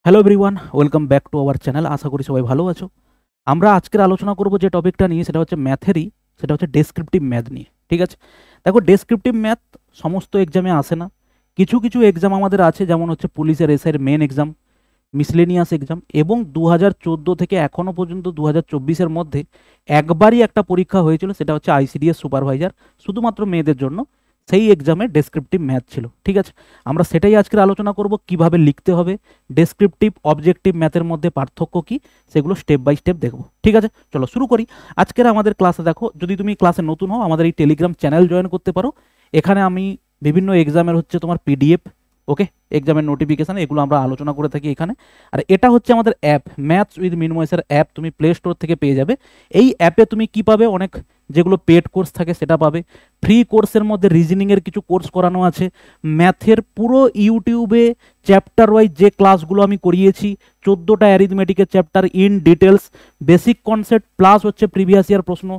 Hello everyone, welcome back to our channel. আশা করি সবাই ভালো আছো। আমরা আজকের আলোচনা করব যে টপিকটা নিয়ে, সেটা হচ্ছে ম্যাথেরই, সেটা হচ্ছে ডেসক্রিপটিভ ম্যাথ নিয়ে। ঠিক আছে, দেখো ডেসক্রিপটিভ ম্যাথ সমস্ত এক্সামে আসে না। কিছু কিছু এক্সাম আমাদের আছে, যেমন হচ্ছে পুলিশের এসআইয়ের মেন এক্সাম, মিসলেনিয়াস এক্সাম, এবং 2014 থেকে এখনও পর্যন্ত 2024-এর মধ্যে একবারই একটা পরীক্ষা হয়েছিল, সেটা হচ্ছে আইসিডিএস সুপারভাইজার, শুধুমাত্র মেয়েদের জন্য। সেই এক্সামে ডেসক্রিপটিভ ম্যাথ ছিল। ঠিক আছে, আমরা সেটাই আজকের আলোচনা করব, কিভাবে লিখতে হবে, ডেসক্রিপটিভ অবজেক্টিভ ম্যাথের মধ্যে পার্থক্য কি, সেগুলো স্টেপ বাই স্টেপ দেখব। ঠিক আছে, চলো শুরু করি। আজকের আমাদের ক্লাসে দেখো, যদি তুমি ক্লাসে নতুন হও, আমাদের এই টেলিগ্রাম চ্যানেল জয়েন করতে পারো। এখানে আমি বিভিন্ন এক্সামের হচ্ছে তোমার পিডিএফ, ওকে, এক্সামের নোটিফিকেশান, এগুলো আমরা আলোচনা করে থাকি এখানে। আর এটা হচ্ছে আমাদের অ্যাপ, ম্যাথস উইথ মিনময়েসের অ্যাপ, তুমি প্লে স্টোর থেকে পেয়ে যাবে। এই অ্যাপে তুমি কি পাবে, অনেক যেগুলো পেড কোর্স থাকে সেটা পাবে। ফ্রি কোর্সের মধ্যে রিজনিংয়ের কিছু কোর্স করানো আছে। ম্যাথের পুরো ইউটিউবে চ্যাপ্টার ওয়াইজ যে ক্লাসগুলো আমি করিয়েছি, 14টা অ্যারিথমেটিকের chapter in details, basic concept plus হচ্ছে প্রিভিয়াস ইয়ার প্রশ্ন,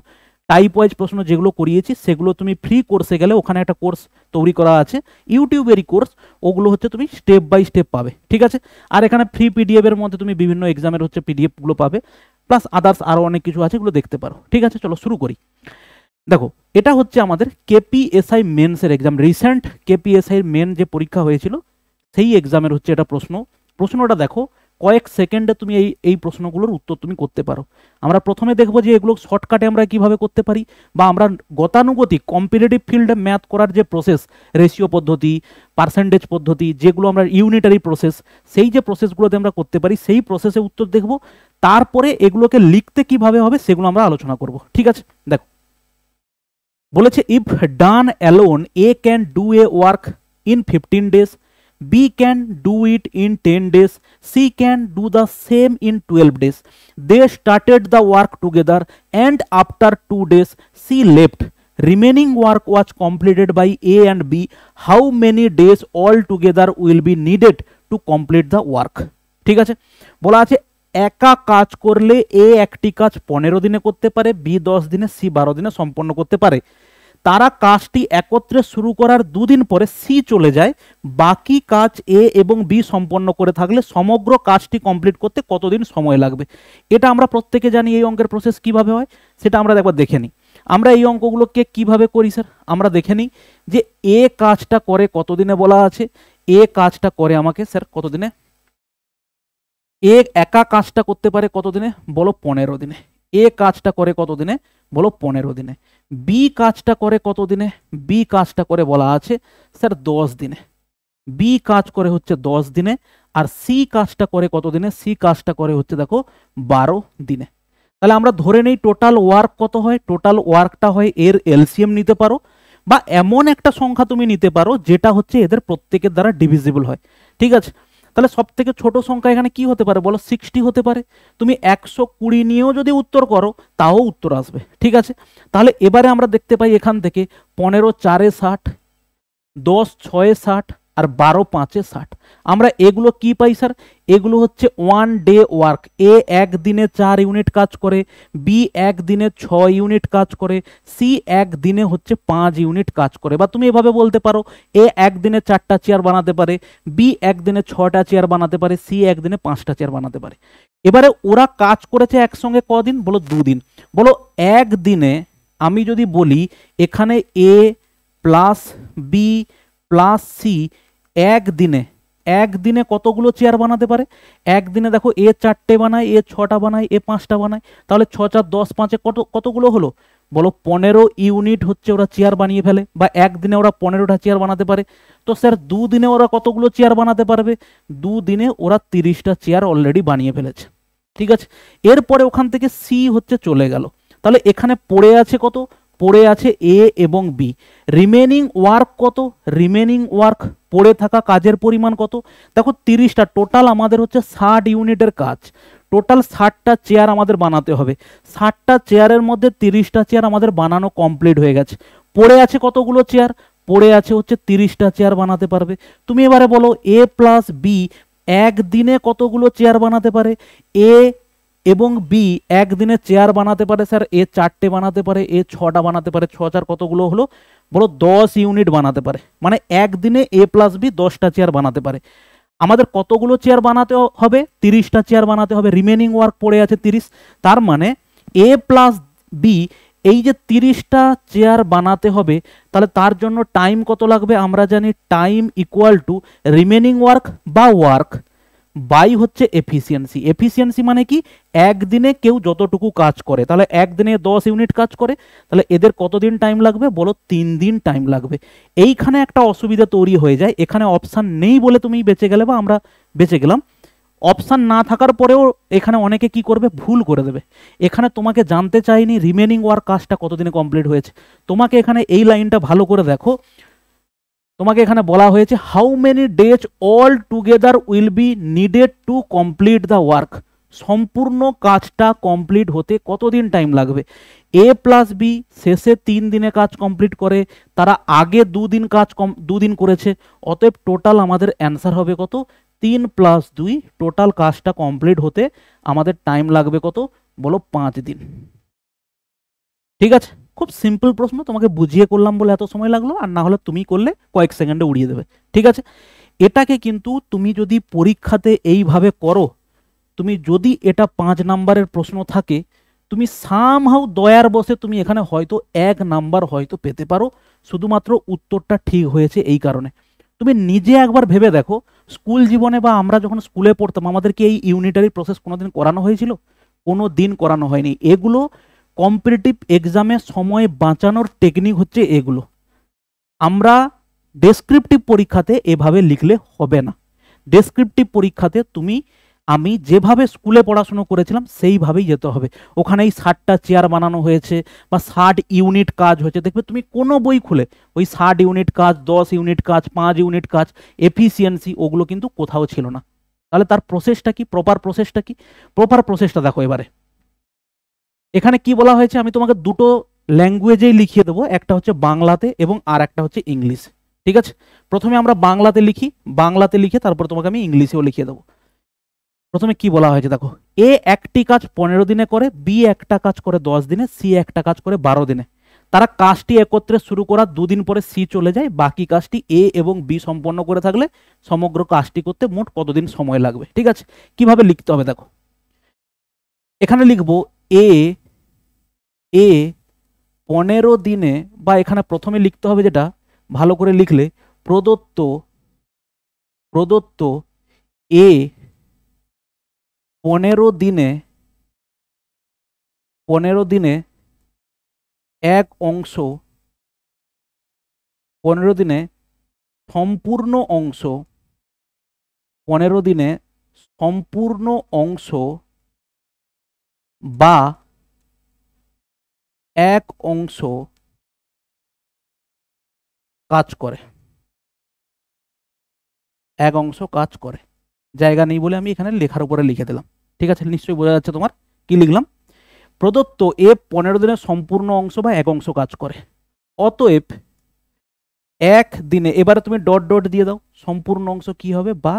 টাইপ ওয়াইজ প্রশ্ন যেগুলো করিয়েছি, সেগুলো তুমি ফ্রি কোর্সে গেলে ওখানে একটা কোর্স তৈরি করা আছে, ইউটিউবেরই কোর্স, ওগুলো হচ্ছে তুমি স্টেপ বাই স্টেপ পাবে। ঠিক আছে, আর এখানে ফ্রি পিডিএফের মধ্যে তুমি বিভিন্ন এক্সামের হচ্ছে পিডিএফগুলো পাবে, প্লাস আদার্স আরও অনেক কিছু আছে, এগুলো দেখতে পারো। ঠিক আছে, চলো শুরু করি। দেখো, এটা হচ্ছে আমাদের কেপিএসআই মেন্সের এক্সাম, রিসেন্ট কেপিএসআই মেন যে পরীক্ষা হয়েছিল সেই এক্সামের হচ্ছে এটা প্রশ্নটা দেখো, কয়েক সেকেন্ডে তুমি এই প্রশ্নগুলোর উত্তর তুমি করতে পারো। আমরা প্রথমে দেখবো যে এগুলো শর্টকাটে আমরা কিভাবে করতে পারি, বা আমরা গতানুগতিক কম্পিটিটিভ ফিল্ডে ম্যাথ করার যে প্রসেস, রেশিও পদ্ধতি, পার্সেন্টেজ পদ্ধতি, যেগুলো আমরা ইউনিটারি প্রসেস, সেই যে প্রসেসগুলোতে আমরা করতে পারি, সেই প্রসেসে উত্তর দেখব। তারপরে এগুলোকে লিখতে কিভাবে হবে সেগুলো আমরা আলোচনা করব। ঠিক আছে, দেখো বলেছে, if done alone A can do a work in 15 days, B can do it in 10 days, C can do the same in 12 days. They started the work together and after 2 days C left. Remaining work was completed by A and B. How many days altogether will be needed to complete the work? ঠিক আছে, বলা আছে একা কাজ করলে এ একটি কাজ 15 দিনে করতে পারে, বি 10 দিনে, সি 12 দিনে সম্পন্ন করতে পারে। তারা কাজটি একত্রে শুরু করার 2 দিন পরে সি চলে যায়, বাকি কাজ এ এবং বি সম্পন্ন করে থাকলে সমগ্র কাজটি কমপ্লিট করতে কতদিন সময় লাগবে। এটা আমরা প্রত্যেকে জানি এই অঙ্কের প্রসেস কিভাবে হয়, সেটা আমরা একবার দেখে নিই। আমরা এই অঙ্কগুলোকে কিভাবে করি স্যার, আমরা দেখে নিই যে এ কাজটা করে কতদিনে, বলা আছে এ কাজটা করে আমাকে স্যার কতদিনে, এ একা কাজটা করতে পারে কতদিনে, বলো 15 দিনে। এ কাজটা করে কতদিনে, বলো 15 দিনে। বি কাজটা করে কতদিনে, বি কাজটা করে বলা আছে স্যার 10 দিনে। বি কাজ করে হচ্ছে 10 দিনে। আর সি কাজটা করে কতদিনে, সি কাজটা করে হচ্ছে দেখো 12 দিনে। তাহলে আমরা ধরে নেই টোটাল ওয়ার্ক কত হয়, টোটাল ওয়ার্কটা হয়, এর এলসিএম নিতে পারো, বা এমন একটা সংখ্যা তুমি নিতে পারো যেটা হচ্ছে এদের প্রত্যেকের দ্বারা ডিভিজিবল হয়। ঠিক আছে, তাহলে সব থেকে ছোট সংখ্যা এখানে কি হতে পারে বলো, 60 হতে পারে। তুমি 120 নিয়েও যদি উত্তর করো তাও উত্তর আসবে। ঠিক আছে, তাহলে এবারে আমরা দেখতে পাই এখান থেকে 15 4 60, 10 6 60, আর 12 5 60। আমরা এগুলো কি পাই স্যার, এগুলো হচ্ছে 1 ডে ওয়ার্ক। এ একদিনে 4 ইউনিট কাজ করে, বি একদিনে 6 ইউনিট কাজ করে, সি একদিনে হচ্ছে 5 ইউনিট কাজ করে। বা তুমি এভাবে বলতে পারো, এ একদিনে 4টা চেয়ার বানাতে পারে, বি একদিনে 6টা চেয়ার বানাতে পারে, সি একদিনে 5টা চেয়ার বানাতে পারে। এবারে ওরা কাজ করেছে একসঙ্গে কদিন, বলো 2 দিন। বলো একদিনে আমি যদি বলি এখানে এ প্লাস বি প্লাস সি একদিনে কতগুলো চেয়ার বানাতে পারে, একদিনে দেখো এ 4টে বানায়, এ 6টা বানায়, এ 5টা বানায়, তাহলে 6 4 10 5 কতগুলো হলো, বলো 15 ইউনিট হচ্ছে ওরা চেয়ার বানিয়ে ফেলে, বা একদিনে ওরা 15টা চেয়ার বানাতে পারে। তো স্যার 2 দিনে ওরা কতগুলো চেয়ার বানাতে পারবে, 2 দিনে ওরা 30টা চেয়ার অলরেডি বানিয়ে ফেলেছে। ঠিক আছে, এরপরে ওখান থেকে সি হচ্ছে চলে গেল, তাহলে এখানে পড়ে আছে কত, পড়ে আছে এ এবং বি। রিমেনিং ওয়ার্ক কত, রিমেনিং ওয়ার্ক পড়ে থাকা কাজের পরিমাণ কত, দেখো 30টা, টোটাল আমাদের হচ্ছে 60 ইউনিটের কাজ, টোটাল 60টা চেয়ার আমাদের বানাতে হবে। 60টা চেয়ারের মধ্যে 30টা চেয়ার আমাদের বানানো কমপ্লিট হয়ে গেছে। পড়ে আছে কতগুলো চেয়ার, পড়ে আছে হচ্ছে 30টা চেয়ার বানাতে পারবে। তুমি এবারে বলো এ প্লাস বি একদিনে কতগুলো চেয়ার বানাতে পারে, এ এবং বি একদিনে চেয়ার বানাতে পারে স্যার এ 4টে বানাতে পারে, এ 6টা বানাতে পারে, 6 4 কতগুলো হলো, বলো 10 ইউনিট বানাতে পারে। মানে একদিনে এ প্লাস বি 10টা চেয়ার বানাতে পারে। আমাদের কতগুলো চেয়ার বানাতে হবে? 30টা চেয়ার বানাতে হবে। রিমেনিং ওয়ার্ক পড়ে আছে 30। তার মানে এ প্লাস বি, এই যে 30টা চেয়ার বানাতে হবে, তাহলে তার জন্য টাইম কত লাগবে? আমরা জানি time equal to remaining work বা ওয়ার্ক বাই হচ্ছে এফিসিয়েন্সি। এফিসিয়েন্সি মানে কি? একদিনে কেউ যতটুকু কাজ করে, তাহলে একদিনে 10 ইউনিট কাজ করে, তাহলে এদের কতদিন টাইম লাগবে? বলো 3 দিন টাইম লাগবে। এইখানে একটা অসুবিধা তৈরি হয়ে যায়, এখানে অপশান নেই বলে তুমি বেঁচে গেলে বা আমরা বেঁচে গেলাম। অপশান না থাকার পরেও এখানে অনেকে কি করবে? ভুল করে দেবে। এখানে তোমাকে জানতে চাইনি রিমেনিং ওয়ার্ক কাজটা কতদিনে কমপ্লিট হয়েছে, তোমাকে এখানে এই লাইনটা ভালো করে দেখো। তোমাকে এখানে বলা হয়েছে how many days all together will be needed to complete the work. সম্পূর্ণ কাজটা কমপ্লিট হতে কতদিন টাইম লাগবে? এ প্লাস বি শেষে 3 দিনে কাজ কমপ্লিট করে, তারা আগে 2 দিন কাজ 2 দিন করেছে, অতএব টোটাল আমাদের অ্যান্সার হবে কত? 3 + 2। টোটাল কাজটা কমপ্লিট হতে আমাদের টাইম লাগবে কত? বলো 5 দিন। ঠিক আছে, খুব সিম্পল প্রশ্ন, তোমাকে বুঝিয়ে করলাম বলে এত সময় লাগলো, আর না হলে তুমি করলে কয়েক সেকেন্ডে উড়িয়ে দেবে। ঠিক আছে, এটাকে কিন্তু তুমি যদি পরীক্ষাতে এইভাবে করো, তুমি যদি এটা 5 নাম্বারের প্রশ্ন থাকে, তুমি সামহাউ দয়ার বসে তুমি এখানে হয়তো 1 নাম্বার হয়তো পেতে পারো, শুধুমাত্র উত্তরটা ঠিক হয়েছে এই কারণে। তুমি নিজে একবার ভেবে দেখো, স্কুল জীবনে বা আমরা যখন স্কুলে পড়তাম, আমাদেরকে এই ইউনিটারি প্রসেস কোনোদিন করানো হয়েছিল? কোনো দিন করানো হয়নি। এগুলো কম্পিটিটিভ এক্সামে সময় বাঁচানোর টেকনিক হচ্ছে এগুলো। আমরা ডেসক্রিপটিভ পরীক্ষাতে এভাবে লিখলে হবে না। ডেসক্রিপটিভ পরীক্ষাতে তুমি আমি যেভাবে স্কুলে পড়াশুনো করেছিলাম সেইভাবেই যেতে হবে। ওখানেই 60টা চেয়ার বানানো হয়েছে বা 60 ইউনিট কাজ হয়েছে, দেখবে তুমি কোনো বই খুলে ওই 60 ইউনিট কাজ, 10 ইউনিট কাজ, 5 ইউনিট কাজ, এফিসিয়েন্সি, ওগুলো কিন্তু কোথাও ছিল না। তাহলে তার প্রসেসটা কি? প্রপার প্রসেসটা কি? প্রপার প্রসেসটা দেখো এবারে। এখানে কি বলা হয়েছে? আমি তোমাকে দুটো ল্যাঙ্গুয়েজেই লিখিয়ে দেবো, একটা হচ্ছে বাংলাতে এবং আর একটা হচ্ছে ইংলিশ। ঠিক আছে, প্রথমে আমরা বাংলাতে লিখি, বাংলাতে লিখে তারপর তোমাকে আমি ইংলিশেও লিখিয়ে দেবো। প্রথমে কি বলা হয়েছে দেখো, এ একটি কাজ 15 দিনে করে, বি একটা কাজ করে 10 দিনে, সি একটা কাজ করে 12 দিনে। তারা কাজটি একত্রে শুরু করার 2 দিন পরে সি চলে যায়, বাকি কাজটি এ এবং বি সম্পন্ন করে থাকলে সমগ্র কাজটি করতে মোট কতদিন সময় লাগবে। ঠিক আছে, কিভাবে লিখতে হবে দেখো, এখানে লিখবো এ 15 দিনে, বা এখানে প্রথমে লিখতে হবে যেটা ভালো করে লিখলে, প্রদত্ত এ 15 দিনে এক অংশ, 15 দিনে সম্পূর্ণ অংশ, 15 দিনে সম্পূর্ণ অংশ বা এক অংশ কাজ করে, এক অংশ কাজ করে। জায়গা নেই বলে আমি এখানে লেখার উপরে লিখে দিলাম। ঠিক আছে, নিশ্চয়ই বোঝা যাচ্ছে তোমার কি লিখলাম। প্রদত্ত এ 15 দিনের সম্পূর্ণ অংশ বা এক অংশ কাজ করে, অতএব এক দিনে, এবারে তুমি ডট ডট দিয়ে দাও, সম্পূর্ণ অংশ কি হবে? বা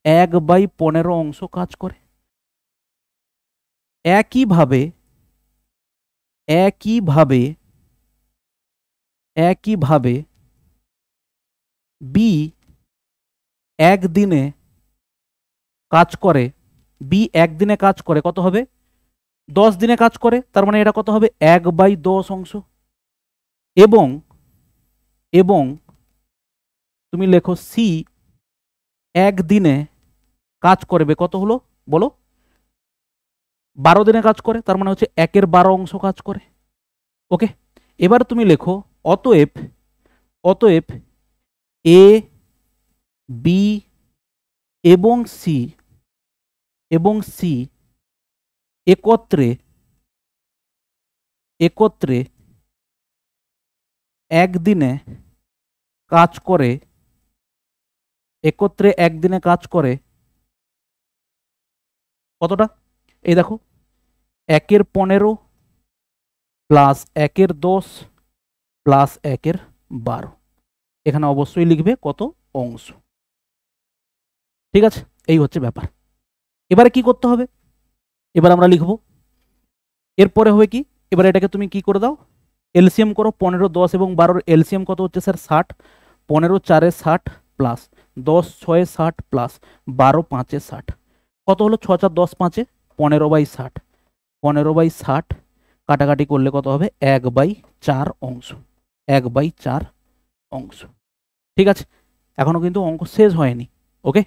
1/15 অংশ কাজ করে। একইভাবে বি একদিনে কাজ করে, বি একদিনে কাজ করে কত হবে? 10 দিনে কাজ করে, তার মানে এটা কত হবে? 1/10 অংশ। এবং তুমি লেখো সি একদিনে কাজ করবে কত হলো বলো? 12 দিনে কাজ করে, তার মানে হচ্ছে 1/12 অংশ কাজ করে। ওকে, এবার তুমি লেখো অতএব এ বি এবং সি একত্রে একদিনে কাজ করে, কতটা? এই দেখো, 1/15 প্লাস 1/10 প্লাস 1/12, এখানে অবশ্যই লিখবে কত অংশ। ঠিক আছে, এই হচ্ছে ব্যাপার। এবারে কি করতে হবে? এবার আমরা লিখব, এরপরে হবে কি, এবার এটাকে তুমি কি করে দাও, এলসিএম করো। 15, 10 এবং 12 এলসিএম কত হচ্ছে স্যার? 60। 15 4 60 প্লাস 10 6 60 প্লাস 12 5 60 কত হলো? 6 4 10 5 15/60, 15/60 কাটাকাটি করলে কত হবে? 1/4 অংশ, 1/4 অংশ। ঠিক আছে, এখনো কিন্তু অঙ্ক শেষ হয়নি। ওকে,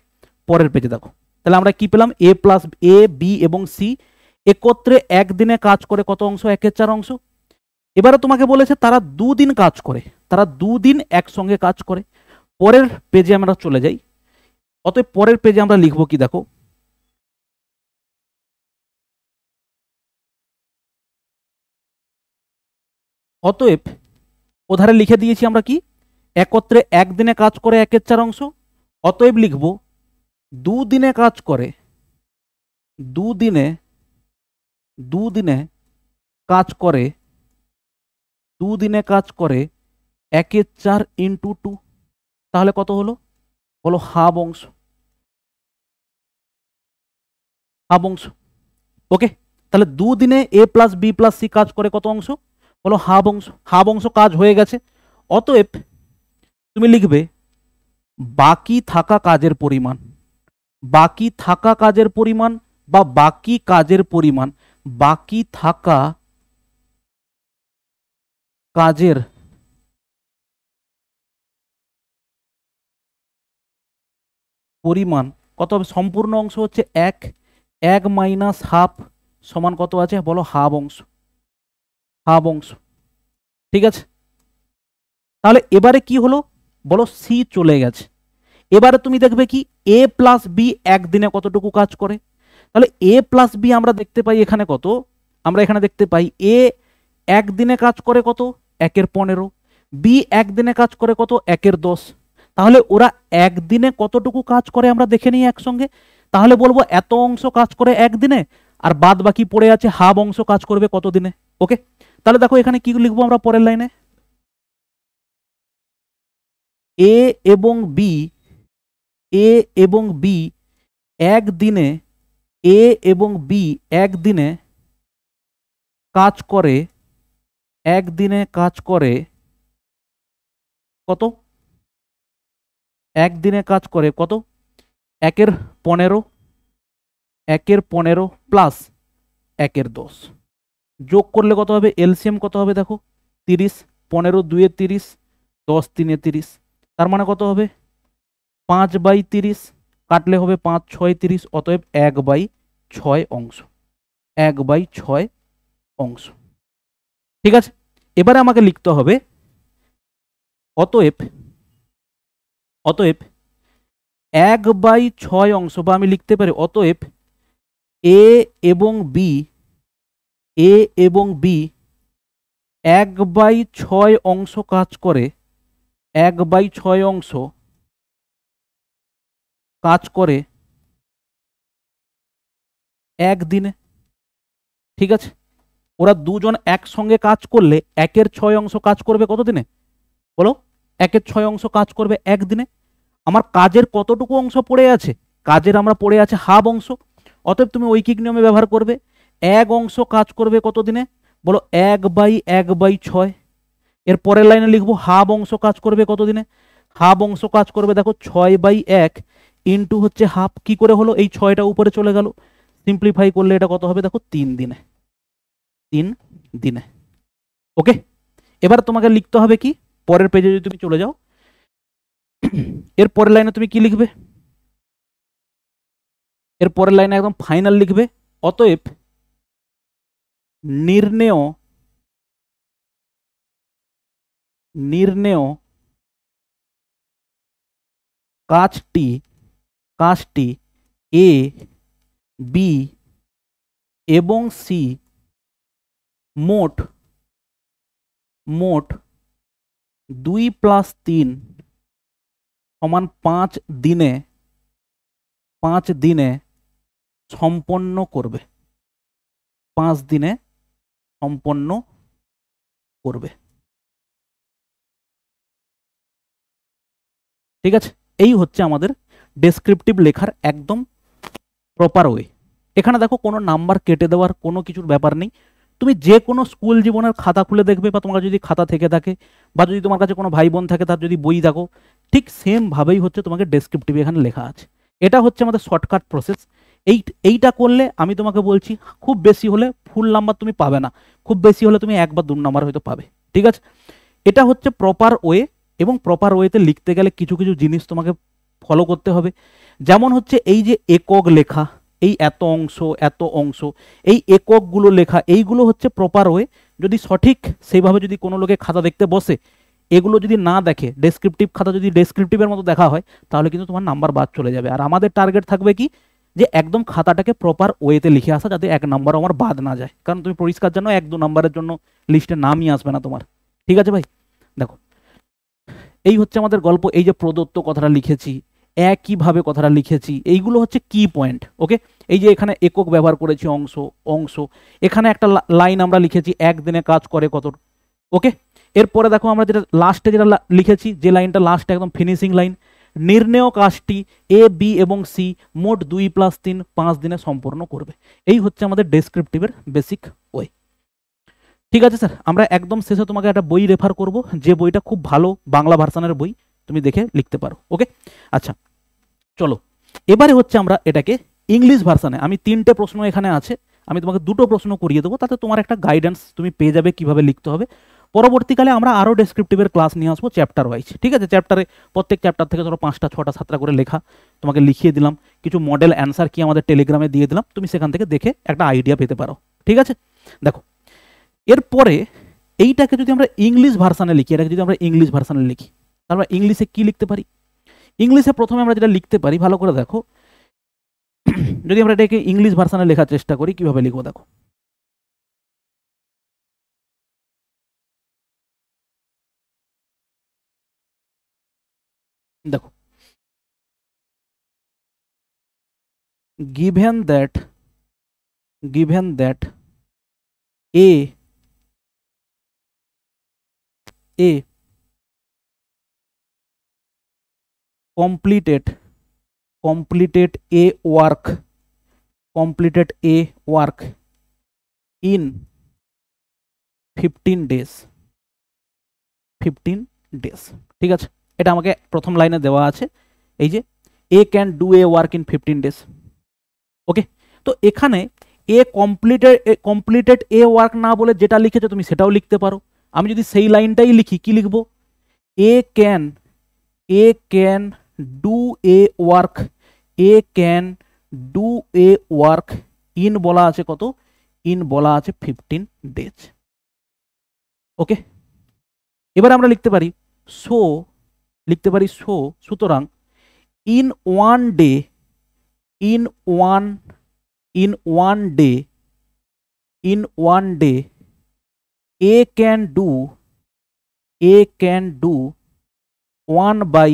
পরের পেজে দেখো। তাহলে আমরা কি পেলাম? এ প্লাস এ, বি এবং সি একত্রে একদিনে কাজ করে কত অংশ? 1/4 অংশ। এবারে তোমাকে বলেছে তারা দুদিন কাজ করে, তারা দুদিন একসঙ্গে কাজ করে। পরের পেজে আমরা চলে যাই। অতএব পরের পেজে আমরা লিখবো কি দেখো, অতএব ওধারে লিখে দিয়েছি আমরা কি? একত্রে একদিনে কাজ করে 1/4 অংশ। অতএব লিখব দুদিনে কাজ করে, দুদিনে কাজ করে, দুদিনে কাজ করে 1/4 ইন্টু 2, তাহলে কত হলো? বলো হাফ অংশ, হাফ অংশ। ওকে, তাহলে দুদিনে এ প্লাস বি প্লাস সি কাজ করে কত অংশ? বলো হাফ অংশ। হাফ অংশ কাজ হয়ে গেছে। অতএব তুমি লিখবে বাকি থাকা কাজের পরিমাণ, বাকি থাকা কাজের পরিমাণ বা বাকি কাজের পরিমাণ, বাকি থাকা কাজের পরিমাণ কত হবে? সম্পূর্ণ অংশ হচ্ছে 1, 1 মাইনাস হাফ সমান কত আছে? বলো হাফ অংশ, হাফ অংশ। ঠিক আছে, তাহলে এবারে কি হলো? বলো সি চলে গেছে। এবারে তুমি দেখবে কি এ প্লাস বি একদিনে কতটুকু কাজ করে। তাহলে এ প্লাস বি আমরা দেখতে পাই এখানে কত? আমরা এখানে দেখতে পাই এ একদিনে কাজ করে কত? 1/15। বি একদিনে কাজ করে কত? 1/10। তাহলে ওরা একদিনে কতটুকু কাজ করে আমরা দেখে নিই একসঙ্গে। তাহলে বলবো এত অংশ কাজ করে একদিনে, আর বাদ বাকি পড়ে আছে হাফ অংশ কাজ করবে কত দিনে। ওকে, তাহলে দেখো এখানে কি লিখবো আমরা পরের লাইনে, এ এবং বি, এ এবং বি একদিনে, এ এবং বি একদিনে কাজ করে, একদিনে কাজ করে কত? একদিনে কাজ করে কত? 1/15, 1/15 প্লাস 1/10 যোগ করলে কত হবে? এলসিএম কত হবে দেখো, 30, 15 2 30, 10 3 30, তার মানে কত হবে? 5/30, কাটলে হবে 5 6 30, অতএব 1/6 অংশ, 1/6 অংশ। ঠিক আছে, এবারে আমাকে লিখতে হবে অতএব, অতএব 1/6 অংশ, বা আমি লিখতে পারি অতএব এ এবং বি, এ এবং বি 1/6 অংশ কাজ করে, 1/6 অংশ কাজ করে একদিনে। ঠিক আছে, ওরা দুজন একসঙ্গে কাজ করলে 1/6 অংশ কাজ করবে কত দিনে? বলো 1/6 অংশ কাজ করবে একদিনে। আমার কাজের কতটুকু অংশ পড়ে আছে? কাজের আমরা পড়ে আছে হাফ অংশ। অতএব তুমি ঐকিক নিয়মে ব্যবহার করবে, 1 অংশ কাজ করবে কত দিনে? বলো 1/1/6। এর পরের লাইনে লিখবো হাফ অংশ কাজ করবে কত দিনে? হাফ অংশ কাজ করবে দেখো 6/1 ইন্টু হচ্ছে হাফ। কি করে হলো? এই 6টা উপরে চলে গেল, সিম্পলিফাই করলে এটা কত হবে দেখো? 3 দিনে, 3 দিনে। ওকে, এবার তোমাকে লিখতে হবে কি? পরের পেজে যদি তুমি চলে যাও, এর পরের লাইনে তুমি কি লিখবে? এর পরের লাইনে একদম ফাইনাল লিখবে, অতএব নির্ণেয়, নির্ণেয় কাজটি, কাজটি এ, বি এবং সি মোট, মোট 2 + 3 সমান 5 দিনে, 5 দিনে সম্পন্ন করবে, 5 দিনে সম্পন্ন করবে। ঠিক আছে, এই হচ্ছে আমাদের ডেসক্রিপটিভ লেখার একদম প্রপার ওয়ে। এখানে দেখো কোনো নাম্বার কেটে দেওয়ার কোনো কিছুর ব্যাপার নেই। তুমি যে কোনো স্কুল জীবনের খাতা খুলে দেখবে, বা তোমার যদি খাতা থেকে থাকে, বা যদি তোমার কাছে কোনো ভাই বোন থাকে তার যদি বই দেখো, ঠিক সেম ভাবেই হচ্ছে তোমাকে ডেসক্রিপটিভ এখানে লেখা আছে। এটা হচ্ছে আমাদের শর্টকাট প্রসেস। এইটা করলে আমি তোমাকে বলছি খুব বেশি হলে ফুল নাম্বার তুমি পাবে না, খুব বেশি হলে তুমি 1 বা 2 নাম্বার হয়তো পাবে। ঠিক আছে, এটা হচ্ছে প্রপার ওয়ে, এবং প্রপার ওয়েতে লিখতে গেলে কিছু কিছু জিনিস তোমাকে ফলো করতে হবে। যেমন হচ্ছে এই যে একক লেখা, এই এত অংশ এত অংশ, এই এককগুলো লেখা, এইগুলো হচ্ছে প্রপার ওয়ে। যদি সঠিক সেইভাবে যদি কোনো লোকে খাতা দেখতে বসে, এগুলো যদি না দেখে, ডেসক্রিপটিভ খাতা যদি ডেসক্রিপটিভের মতো দেখা হয়, তাহলে কিন্তু তোমার নাম্বার বাদ চলে যাবে। আর আমাদের টার্গেট থাকবে কি, যে একদম খাতাটাকে প্রপার ওয়েতে লিখে আসা, যাতে 1 নাম্বার আমার বাদ না যায়। কারণ তুমি পরিষ্কার জানো 1-2 নাম্বারের জন্য লিস্টে নামই আসবে না তোমার। ঠিক আছে ভাই, দেখো এই হচ্ছে আমাদের গল্প। এই যে প্রদত্ত কথাটা লিখেছি, একইভাবে কথাটা লিখেছি, এইগুলো হচ্ছে কি পয়েন্ট। ওকে, এই যে এখানে একক ব্যবহার করেছি, অংশ অংশ, এখানে একটা লাইন আমরা লিখেছি একদিনে কাজ করে কত। ওকে, এরপরে দেখো আমরা যেটা লাস্টে যেটা লিখেছি, যে লাইনটা লাস্টে একদম ফিনিশিং লাইন, নির্ণেয় কাজটি এ বি এবং সি মোট 2+3 5 দিনে সম্পূর্ণ করবে। এই হচ্ছে আমাদের ডেসক্রিপটিভের বেসিক ওয়ে। ঠিক আছে স্যার, আমরা একদম শেষে তোমাকে একটা বই রেফার করব, যে বইটা খুব ভালো বাংলা ভার্সনের বই, তুমি দেখে লিখতে পারো। ওকে, আচ্ছা চলো এবারে হচ্ছে আমরা এটাকে ইংলিশ ভার্সনে, আমি 3টে প্রশ্ন এখানে আছে, আমি তোমাকে 2টো প্রশ্ন করিয়ে দেবো, তাতে তোমার একটা গাইডেন্স তুমি পেয়ে যাবে কিভাবে লিখতে হবে। পরবর্তীকালে আমরা আরও ডেসক্রিপটিভের ক্লাস নিয়ে আসবো চ্যাপ্টার ওয়াইজ। ঠিক আছে, চ্যাপ্টারে প্রত্যেক চ্যাপ্টার থেকে ধরো 5টা 6টা 7টা করে লেখা তোমাকে লিখিয়ে দিলাম, কিছু মডেল অ্যান্সার কি আমাদের টেলিগ্রামে দিয়ে দিলাম, তুমি সেখান থেকে দেখে একটা আইডিয়া পেতে পারো। ঠিক আছে, দেখো এরপরে এইটাকে যদি আমরা ইংলিশ ভার্সানে লিখি, এটাকে যদি আমরা ইংলিশ ভার্সানে লিখি, তারপর ইংলিশে কি লিখতে পারি? ইংলিশে প্রথমে আমরা যেটা লিখতে পারি, ভালো করে দেখো, যদি আমরা এটাকে ইংলিশ ভার্সানে লেখার চেষ্টা করি, কিভাবে লিখবো দেখো, দেখো given that a completed a work in 15 days। ঠিক আছে, এটা আমাকে প্রথম লাইনে দেওয়া আছে, এই যে A can do a work in 15 days। Okay, তো এখানে এ কমপ্লিটেড এ ওয়ার্ক না বলে যেটা লিখেছো তুমি সেটাও লিখতে পারো। আমি যদি সেই লাইনটাই লিখি, কি লিখবো? A can do a work, A can do a work in বলা আছে কত? ইন বলা আছে 15 days। ওকে, এবার আমরা লিখতে পারি সো, সুতরাং in one day a can do 1 by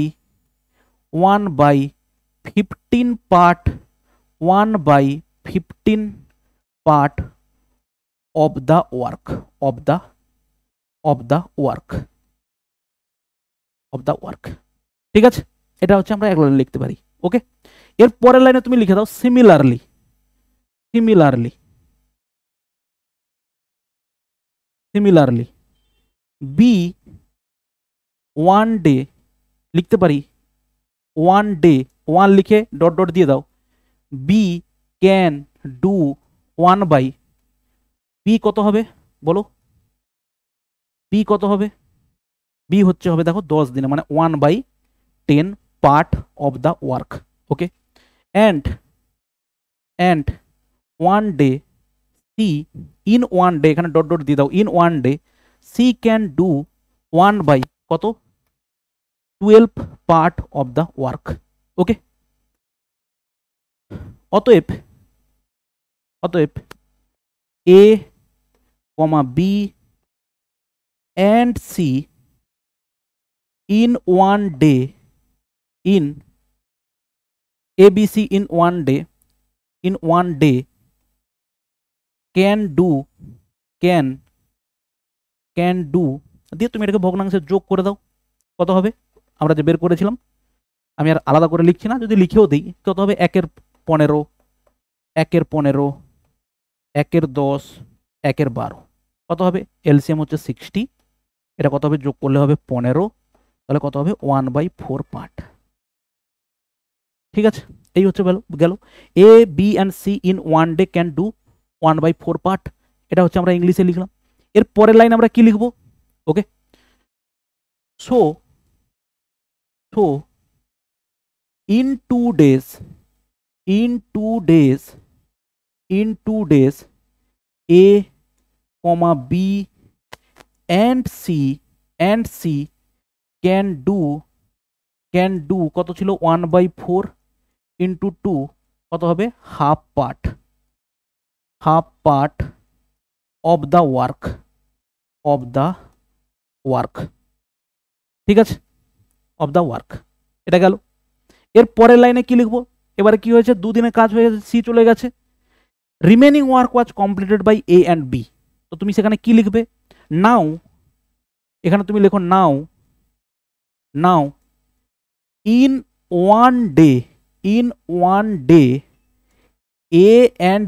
15 part of the work ঠিক আছে, এটা হচ্ছে আমরা এক লাইনে লিখতে পারি। ওকে, এর পরের লাইনে তুমি লিখে দাও সিমিলারলি বি ওয়ান ডে, লিখতে পারি ওয়ান ডে, ওয়ান লিখে ডট ডট দিয়ে দাও, B can do 1 by, B কত হবে বলো, বি কত হবে? বি হচ্ছে হবে দেখো 10 দিনে, মানে 1/10 part of the work. Okay, and 1 day C, in 1 day, এখানে ডট ডট দিয়ে দাও, in 1 day C can do 1 by কত? 12 part of the work. Okay, অতএব A comma B and C in 1 day, in ABC in 1 day can do দিয়ে তুমি এটাকে ভগ্নাংশে যোগ করে দাও, কত হবে? আমরা যে বের করেছিলাম, আমি আর আলাদা করে লিখছি না, যদি লিখেও দিই কত হবে? 1 এর 15, 1 এর 15, 1 এর 10, 1 এর 12, কত হবে? এলসিএম হচ্ছে 60, এটা কত হবে? যোগ করলে হবে 15, তাহলে কত হবে 1/4 পার্ট। ঠিক আছে, এই হচ্ছে গেল A B and C in one day can do 1/4 part. এটা হচ্ছে আমরা ইংলিশে লিখলাম। এর পরের লাইন আমরা কি লিখবো? ওকে, so so in 2 days A comma B and C can do কত ছিল 1/4 into 2 কত হবে half part of the work। ঠিক আছে, of the work, এটা গেল। এর পরের লাইনে কি লিখবো? এবারে কি হয়েছে, দুদিনের কাজ হয়ে গেছে, সি চলে গেছে। Remaining work was completed by A and B. তো তুমি সেখানে কি লিখবে? নাও, এখানে তুমি লেখো নাও in one day A and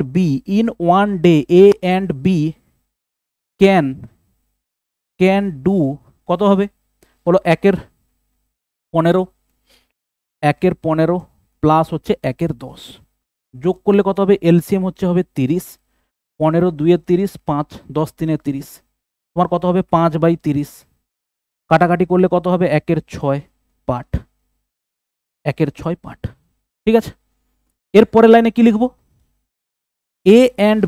B can do কত হবে বলো? 1/15 প্লাস হচ্ছে 1/10 যোগ করলে কত হবে? এলসিএম হবে 30, 15 2 30, 5 10 3 30, তোমার কত হবে 5/30। কাটাকাটি করলে কত হবে? 1/6 পার্ট। ঠিক আছে, এর পরের লাইনে কি লিখবো? A and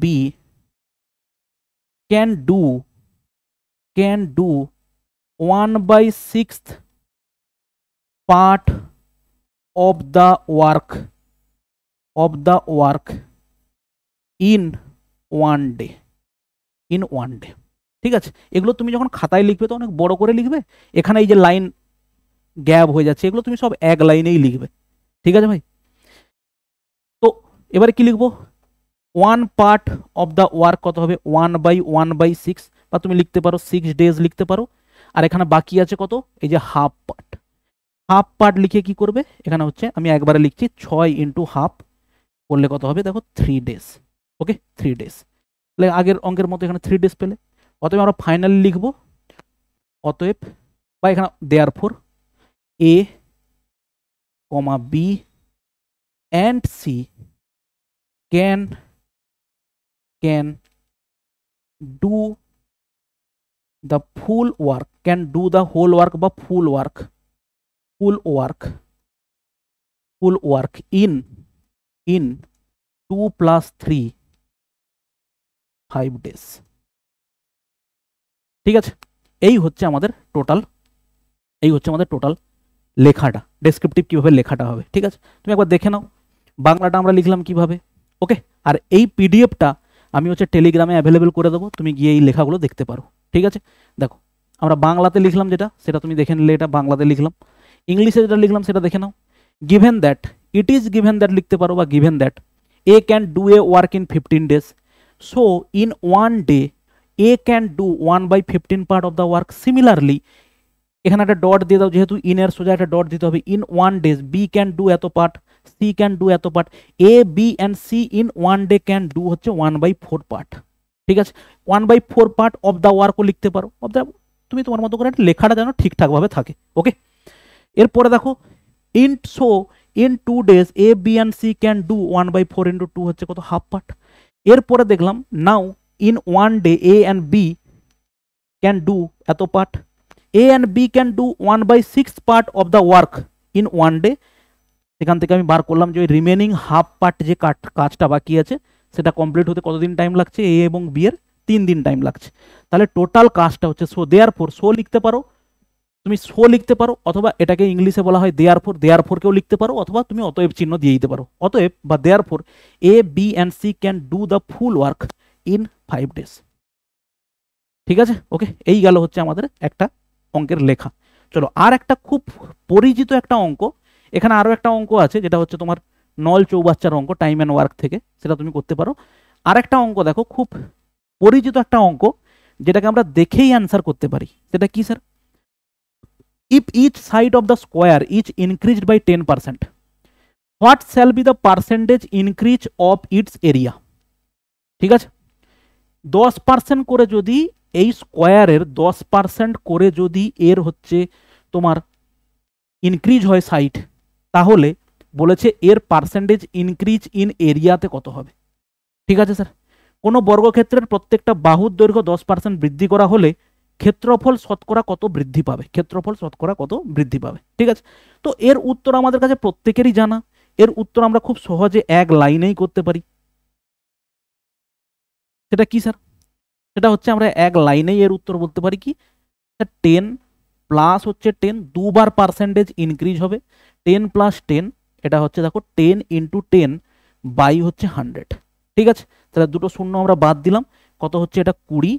B can do 1/6 part of the work in one day। ঠিক আছে, এগুলো তুমি যখন খাতায় লিখবে তো অনেক বড় করে লিখবে, এখানে এই যে লাইন গ্যাপ হয়ে যাচ্ছে এগুলো তুমি সব এক লাইনেই লিখবে। ঠিক আছে ভাই, তো এবারে কি লিখবো? 1 পার্ট অফ দ্য ওয়ার্ক কত হবে? 1/6, বা তুমি লিখতে পারো 6 days লিখতে পারো। আর এখানে বাকি আছে কত? এই যে হাফ পার্ট লিখে কি করবে? এখানে হচ্ছে আমি একবারে লিখছি 6 × হাফ করলে কত হবে? দেখো 3 days। ওকে, 3 days, তাহলে আগের অঙ্কের মতো এখানে 3 days পেলে। অতএব আমরা ফাইনালি লিখবো, অতএব বা এখানে therefore A comma B and C can do the full work, can do the whole work বা ফুল ওয়ার্ক in 2 + 3 5 days। ঠিক আছে, এই হচ্ছে আমাদের টোটাল লেখাটা, ডেসক্রিপটিভ কিভাবে লেখাটা হবে। ঠিক আছে, তুমি একবার দেখে নাও বাংলাটা আমরা লিখলাম কিভাবে। ওকে, আর এই পিডিএফটা আমি হচ্ছে টেলিগ্রামে অ্যাভেলেবেল করে দেবো, তুমি গিয়ে এই লেখাগুলো দেখতে পারো। ঠিক আছে, দেখো আমরা বাংলাতে লিখলাম সেটা তুমি দেখে নিলে, এটা বাংলাতে লিখলাম। ইংলিশে যেটা লিখলাম সেটা দেখে নাও। Given that, it is given that লিখতে পারো, বা given that A can do a work in 15 days, so in one day A can do 1/15 part of the work. Similarly এখানে একটা ডট দিয়ে দাও, যেহেতু ইনের সোজা একটা ডট দিতে হবে। In 1 days B can do এত পার্ট, সি ক্যান ডু এত part, A B and C in 1 day can do হচ্ছে 1/4 পার্ট। ঠিক আছে, 1/4 পার্ট অফ দ্য ওয়ার্কও লিখতে পারো। তুমি তোমার মতো করে লেখাটা যেন ঠিকঠাকভাবে থাকে। ওকে, এরপরে দেখো in 2 days A B and C can do 1/4 × 2 হচ্ছে কত? Half part. এরপরে দেখলাম now in 1 day A and B can do এত part, A and B can do 1/6 part of the work in 1 day। এখান থেকে আমি বার করলাম যে ওই রিমেনিং হাফ পার্ট যে কাজটা বাকি আছে সেটা কমপ্লিট হতে কতদিন টাইম লাগছে? এ এবং বি এর 3 দিন টাইম লাগছে। তাহলে টোটাল কাজটা হচ্ছে সো দেয়ারফর, সো লিখতে পারো তুমি, সো লিখতে পারো, অথবা এটাকে ইংলিশে বলা হয় দেয়ারফরকেও লিখতে পারো, অথবা তুমি অতএব চিহ্ন দিয়ে দিতে পারো। অতএব বা therefore A B and C can do the full work in 5 days। ঠিক আছে, ওকে, এই গেল হচ্ছে আমাদের একটা অঙ্কের লেখা। চলো আর একটা খুব পরিচিত একটা অঙ্ক, এখানে আরও একটা অঙ্ক আছে যেটা হচ্ছে তোমার নল চৌবাচ্চার অঙ্ক, টাইম অ্যান্ড ওয়ার্ক থেকে, সেটা তুমি করতে পারো। আর একটা অঙ্ক দেখো, খুব পরিচিত একটা অঙ্ক যেটাকে আমরা দেখেই অ্যান্সার করতে পারি। সেটা কি sir? if each side of the square is increased by 10%, what shall be the percentage increase of its area? ঠিক আছে, 10% করে যদি এই স্কোয়ারের 10% করে যদি এর হচ্ছে তোমার ইনক্রিজ হয় সাইড, তাহলে বলেছে এর পার্সেন্টেজ ইনক্রিজ ইন এরিয়াতে কত হবে। ঠিক আছে স্যার, কোনো বর্গক্ষেত্রের প্রত্যেকটা বাহুর দৈর্ঘ্য 10% বৃদ্ধি করা হলে ক্ষেত্রফল শতকরা কত বৃদ্ধি পাবে, ক্ষেত্রফল শতকরা কত বৃদ্ধি পাবে। ঠিক আছে, তো এর উত্তর আমাদের কাছে প্রত্যেকেরই জানা। এর উত্তর আমরা খুব সহজে এক লাইনেই করতে পারি। সেটা কি স্যার? সেটা হচ্ছে আমরা এক লাইনেই এর উত্তর বলতে পারি কি, 10 প্লাস হচ্ছে 10 দুবার পার্সেন্টেজ ইনক্রিজ হবে, 10 প্লাস 10 এটা হচ্ছে দেখো 10 ইন্টু 10 বাই হচ্ছে 100। ঠিক আছে, তাহলে দুটো শূন্য আমরা বাদ দিলাম, কত হচ্ছে এটা 20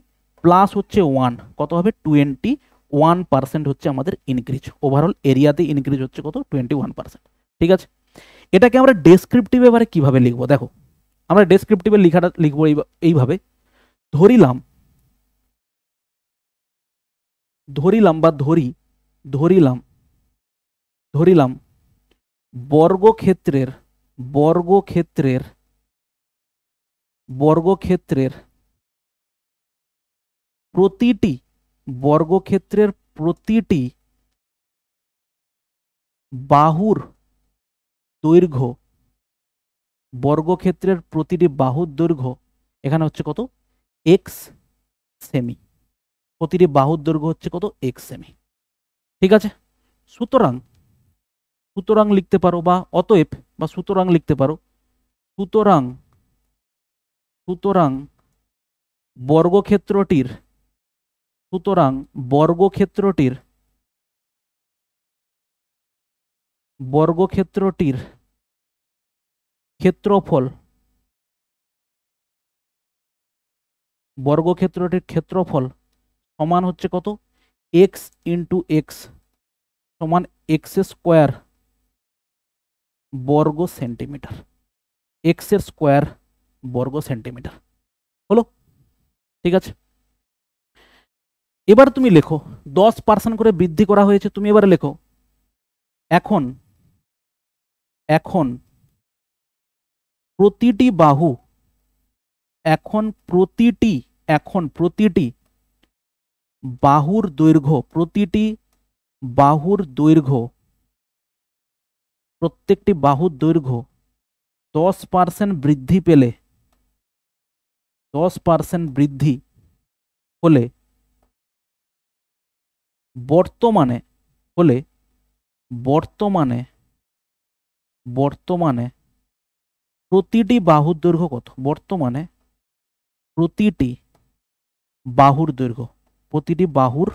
প্লাস হচ্ছে 1 কত হবে 21% হচ্ছে আমাদের ইনক্রিজ, ওভারঅল এরিয়াতে ইনক্রিজ হচ্ছে কত 21%। ঠিক আছে, এটাকে আমরা ডেসক্রিপটিভ এবারে কিভাবে লিখবো, দেখো আমরা ডেসক্রিপটিভে লেখাটা লিখবো এইভাবে, ধরিলাম বা ধরিলাম বর্গক্ষেত্রের প্রতিটি বাহুর দৈর্ঘ্য, এখানে হচ্ছে কত এক্স সেমি, প্রতিটি বাহুর দৈর্ঘ্য হচ্ছে কত এক্স সেমি। ঠিক আছে, সুতরাং লিখতে পারো বা অতএব বা সুতরাং লিখতে পারো, সুতরাং বর্গক্ষেত্রটির ক্ষেত্রফল সমান হচ্ছে কত এক্স ইন্টু এক্স সমান এক্স স্কোয়ার বর্গ সেন্টিমিটার, এক্স এর স্কোয়ার বর্গ সেন্টিমিটার হলো। ঠিক আছে, এবার তুমি লেখো 10% করে বৃদ্ধি করা হয়েছে, তুমি এবারে লেখো এখন প্রতিটি বাহু, প্রতিটি বাহুর দৈর্ঘ্য, প্রত্যেকটি বাহুর দৈর্ঘ্য 10% বৃদ্ধি পেলে, 10% বৃদ্ধি হলে বর্তমানে প্রতিটি বাহুর দৈর্ঘ্য কত, প্রতিটি বাহুর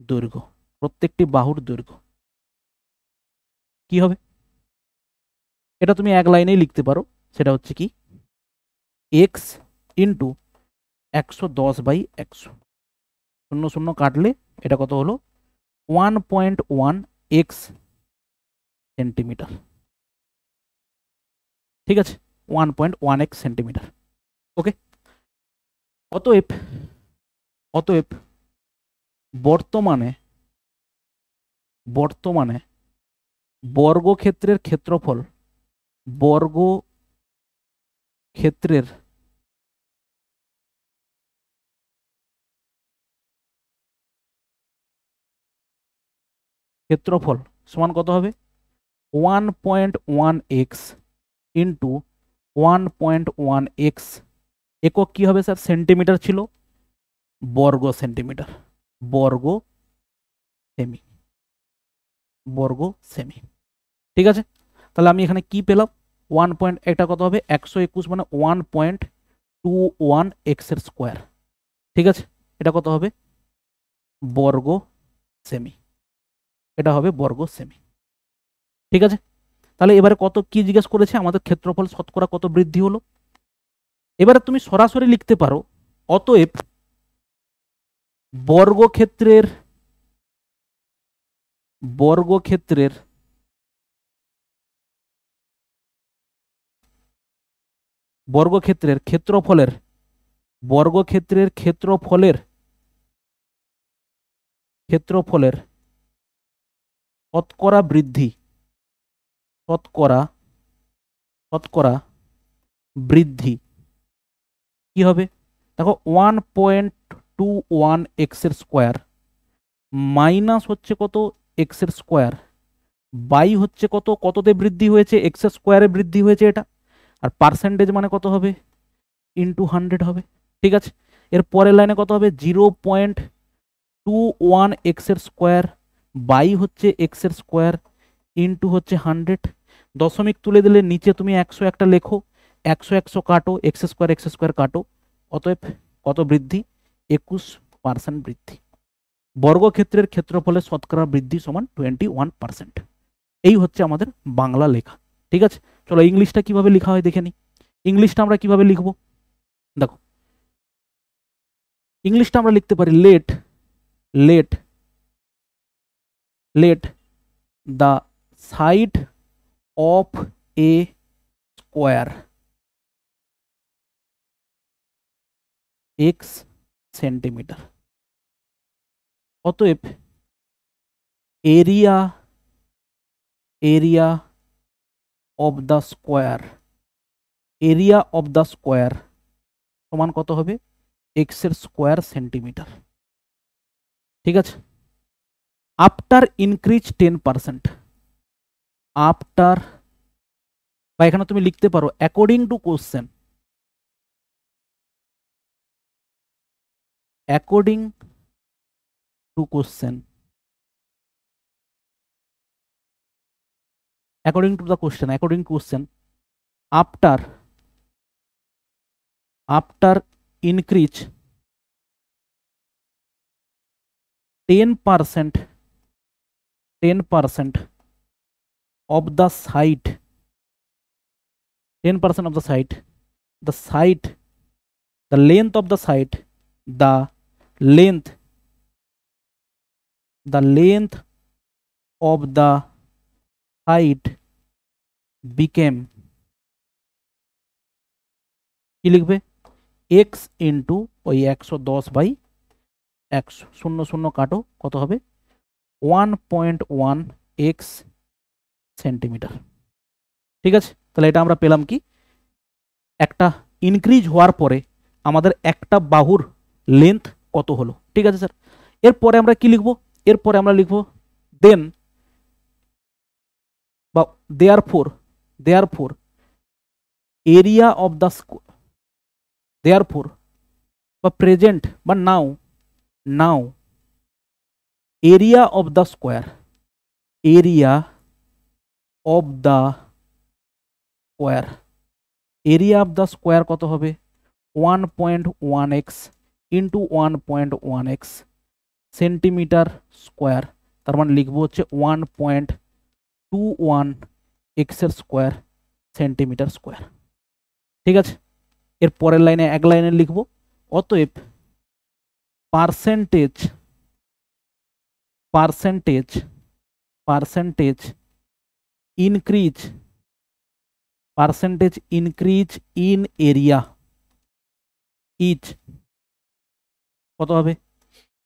দৈর্ঘ্য প্রত্যেকটি বাহুর দৈর্ঘ্য কি হবে, এটা তুমি এক লাইনেই লিখতে পারো, সেটা হচ্ছে কি এক্স ইন্টু 110/100, শূন্য শূন্য কাটলে এটা কত হলো 1.1 এক্স সেন্টিমিটার। ঠিক আছে, 1.1 এক্স সেন্টিমিটার। ওকে, অতএব বর্তমানে বর্গক্ষেত্রের ক্ষেত্রফল সমান কত হবে 1.1 এক্স ইন্টু 1.1 এক্স, একক কি হবে স্যার, সেন্টিমিটার ছিল, বর্গ সেন্টিমিটার, বর্গ সেমি। ঠিক আছে, তাহলে আমি এখানে কি পেলাম 1 পয়েন্ট, এটা কত হবে 121 মানে 1.21 এক্স এর স্কোয়ার। ঠিক আছে, এটা কত হবে বর্গ সেমি, এটা হবে বর্গ সেমি। ঠিক আছে, তাহলে এবারে কত কি জিজ্ঞেস করেছে, আমাদের ক্ষেত্রফল শতকরা কত বৃদ্ধি হলো। এবারে তুমি সরাসরি লিখতে পারো অতএব বর্গক্ষেত্রের ক্ষেত্রফলের শতকরা বৃদ্ধি কি হবে, দেখো x এর স্কোয়ার মাইনাস হচ্ছে কত x এর স্কোয়ার বাই হচ্ছে কত, কততে বৃদ্ধি হয়েছে, x এর স্কোয়ারে বৃদ্ধি হয়েছে এটা, আর পার্সেন্টেজ মানে কত হবে, ইন্টু 100 হবে। ঠিক আছে, এর পরের লাইনে কত হবে, 0.21 x এর স্কোয়ার বাই হচ্ছে x এর স্কোয়ার ইন্টু হচ্ছে 100, দশমিক তুলে দিলে নিচে তুমি 100 একটা লেখো, 100 কাটো, x স্কোয়ার কাটো, অতএব কত বৃদ্ধি, 21% বৃদ্ধি। বর্গক্ষেত্রের ক্ষেত্রফলের শতকরা বৃদ্ধি সমান 21%। এই হচ্ছে আমাদের বাংলা লেখা। ঠিক আছে, চলো ইংলিশটা কিভাবে লেখা হয় দেখে নিই। ইংলিশটা আমরা কিভাবে লিখবো, দেখো ইংলিশটা আমরা লিখতে পারি let the side of A square x centimetre. অতএব এরিয়া অফ দ্য স্কোয়ার সমান কত হবে, x এর স্কোয়ার সেন্টিমিটার। ঠিক আছে, আফটার ইনক্রিজ 10%, আফটার, বা এখানে তুমি লিখতে পারো according to question, according to question, according to the question, after increase 10% of the side, 10% of the side, the length of the side, the length of the side became, কি লিখবে, x into ওই 110/100, 0 কাটো, কত হবে 1.1 x centimetre. ঠিক আছে, তাহলে এটা আমরা পেলাম কি, একটা ইনক্রিজ হওয়ার পরে আমাদের একটা বাহুর লেন্থ কত হলো। ঠিক আছে স্যার, এরপরে আমরা কি লিখবো, এরপরে আমরা লিখবো দেন বা therefore area of the therefore বা প্রেজেন্ট বা now area of the square, area of the square কত হবে, 1.1x into 1.1x centimetre square, তার মানে লিখবো হচ্ছে 1.21 x এর স্কোয়ার সেন্টিমিটার স্কোয়ার। ঠিক আছে, এর পরের লাইনে এক লাইনে লিখবো, অতএব percentage increase in area is কত হবে,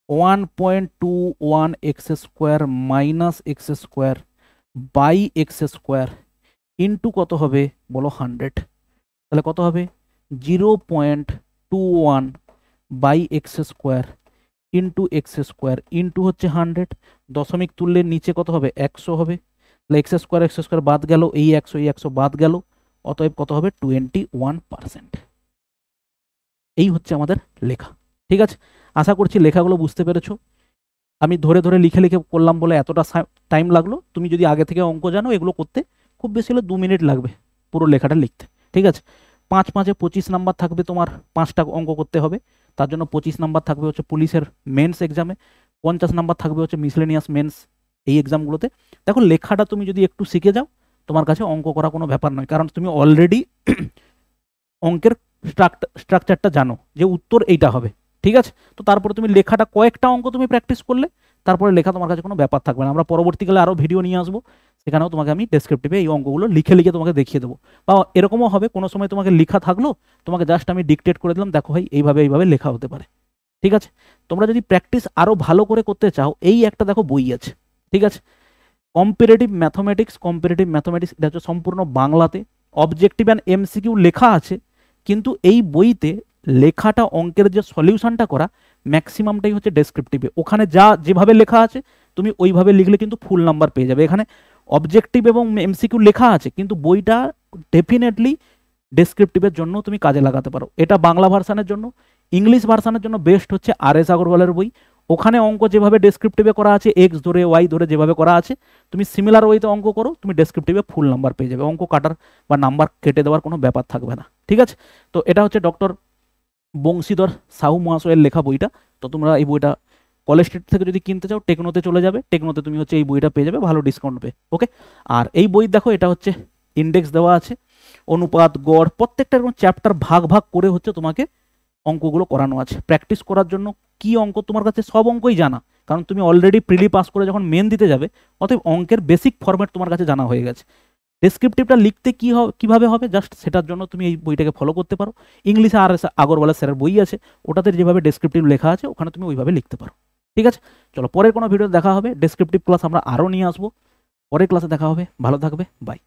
1.21 x square minus x square by x square into কত হবে বলো 100, তাহলে কত হবে 0.21 by x square into X square into হচ্ছে 100, দশমিক তুললে নিচে কত হবে 100 হবে, তাহলে এক্স স্কোয়ার বাদ গেল, এই 100 বাদ গেল, অতএব কত হবে 21%। এই হচ্ছে আমাদের লেখা। ঠিক আছে, আশা করছি লেখাগুলো বুঝতে পেরেছো। আমি ধরে লিখে করলাম বলে এতটা টাইম লাগলো, তুমি যদি আগে থেকে অঙ্ক জানো এগুলো করতে খুব বেশি হলে 2 মিনিট লাগবে পুরো লেখাটা লিখতে। ঠিক আছে, 5 5 25 নাম্বার থাকবে, তোমার 5টা অঙ্ক করতে হবে, তার জন্য 25 নাম্বার থাকবে হচ্ছে পুলিশের মেন্স এক্সামে, 50 নাম্বার থাকবে হচ্ছে মিসলেনিয়াস মেন্স এই এক্সামগুলোতে। দেখো লেখাটা তুমি যদি একটু শিখে যাও তোমার কাছে অঙ্ক করা কোনো ব্যাপার নয়, কারণ তুমি অলরেডি অঙ্কের স্ট্রাকচারটা জানো যে উত্তর এইটা হবে। ঠিক আছে, তো তারপরে তুমি লেখাটা কয়েকটা অঙ্ক তুমি প্র্যাকটিস করলে তারপরে লেখা তোমার কাছে কোনো ব্যাপার থাকবে না। আমরা পরবর্তীকালে আরও ভিডিও নিয়ে আসবো, সেখানেও তোমাকে আমি ডেসক্রিপটিভে এই অঙ্কগুলো লিখে তোমাকে দেখিয়ে দেবো, বা এরকমও হবে কোনো সময় তোমাকে লেখা থাকলো, তোমাকে জাস্ট আমি ডিকটেট করে দিলাম, দেখো ভাই এইভাবে লেখা হতে পারে। ঠিক আছে, তোমরা যদি প্র্যাকটিস আরও ভালো করে করতে চাও এই একটা দেখো বই আছে, ঠিক আছে, কম্পারেটিভ ম্যাথমেটিক্স, এটা হচ্ছে সম্পূর্ণ বাংলাতে, অবজেক্টিভ অ্যান্ড এমসিকিউ লেখা আছে, কিন্তু এই বইতে লেখাটা অঙ্কের যে সলিউশনটা করা ম্যাক্সিমামটাই হচ্ছে ডেসক্রিপটিভে। ওখানে যেভাবে লেখা আছে তুমি ওইভাবে লিখলে কিন্তু ফুল নাম্বার পেয়ে যাবে। এখানে অবজেক্টিভ এবং এমসিকিউ লেখা আছে, কিন্তু বইটা ডেফিনেটলি ডেসক্রিপটিভের জন্য তুমি কাজে লাগাতে পারো। এটা বাংলা ভার্সানের জন্য। ইংলিশ ভার্সানের জন্য বেস্ট হচ্ছে RS আগরওয়ালের বই। ওখানে অঙ্ক যেভাবে ডেসক্রিপটিভে করা আছে, এক্স ধরে ওয়াই ধরে যেভাবে করা আছে, তুমি সিমিলার ওয়েতে অঙ্ক করো, তুমি ডেসক্রিপটিভে ফুল নাম্বার পেয়ে যাবে। অঙ্ক কাটার বা নাম্বার কেটে দেওয়ার কোনো ব্যাপার থাকবে না। ঠিক আছে, তো এটা হচ্ছে ডক্টর বংশীধর সাহু মহাশয়ের লেখা বইটা। তো তোমরা এই বইটা কলেজ স্ট্রিট থেকে যদি কিনতে চাও টেকনোতে চলে যাবে, টেকনোতে তুমি হচ্ছে এই বইটা পেয়ে যাবে ভালো ডিসকাউন্ট পেয়ে। ওকে, আর এই বই দেখো এটা হচ্ছে ইন্ডেক্স দেওয়া আছে, অনুপাত, গড়, প্রত্যেকটা এরকম চ্যাপ্টার ভাগ ভাগ করে হচ্ছে তোমাকে অঙ্কগুলো করানো আছে। প্র্যাকটিস করার জন্য কি অঙ্ক তোমার কাছে সব অঙ্কই জানা, কারণ তুমি অলরেডি প্রিলি পাস করে যখন মেন দিতে যাবে, অতএব অঙ্কের বেসিক ফরম্যাট তোমার কাছে জানা হয়ে গেছে। ডেসক্রিপটিভটা লিখতে কিভাবে হবে জাস্ট সেটার জন্য তুমি এই বইটাকে ফলো করতে পারো। ইংলিশে RS আগরওয়ালা স্যারের বই আছে, ওটাতে যেভাবে ডেসক্রিপটিভ লেখা আছে ওখানে তুমি ওইভাবে লিখতে পারো। ঠিক আছে, চলো পরের কোনো ভিডিও দেখা হবে। ডেসক্রিপটিভ ক্লাস আমরা আরও নিয়ে আসবো, পরের ক্লাসে দেখা হবে। ভালো থাকবে, বাই।